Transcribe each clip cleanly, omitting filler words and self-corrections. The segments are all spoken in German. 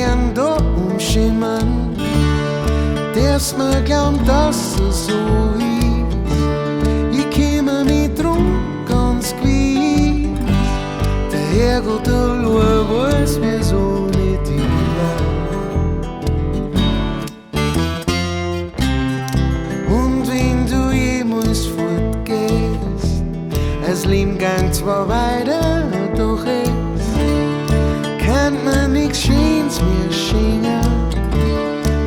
gern da umschimmern. Darfst mir glauben, dass es so ist. Ich kümmere mich drum ganz gewiss. Der Herrgott allein weiß, wieso nicht immer. Und wenn du jemals fortgehst, das Leben gang zwar weiter, doch es kann man nichts Schönes mehr schenken.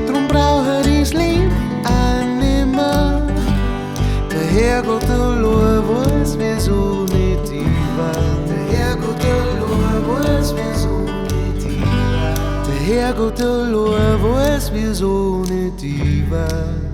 Drum brauche ich das Leben auch nimmer. Der Herrgott allein weiß, wieso nicht ich war. Der Herrgott allein weiß, wieso nicht ich war. Der Herrgott allein weiß, wieso nicht ich war.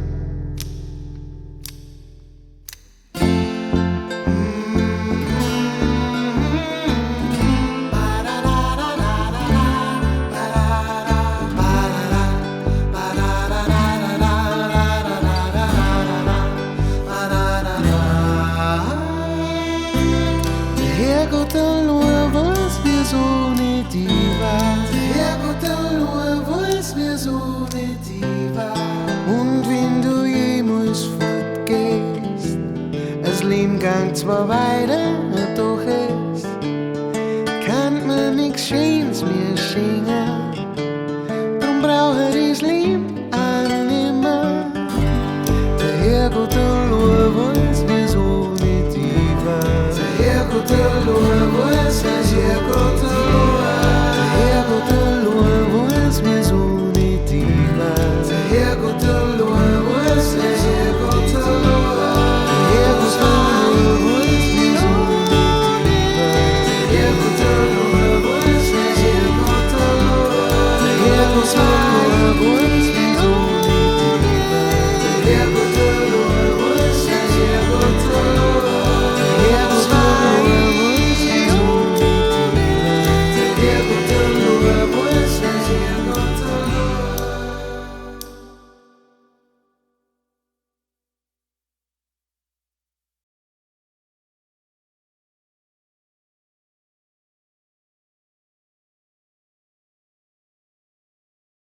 Herrgott allein weiß, wieso nicht ich war. Der Herrgott allein weiß, wieso nicht ich war. Und wenn du jemals fortgehst, das Leben gang zwar weiter, doch es kann man nichts Schönes mehr schenken. Drum brauche ich das Leben auch nimmer. Der Herrgott allein weiß, wieso nicht ich war. Der Herrgott allein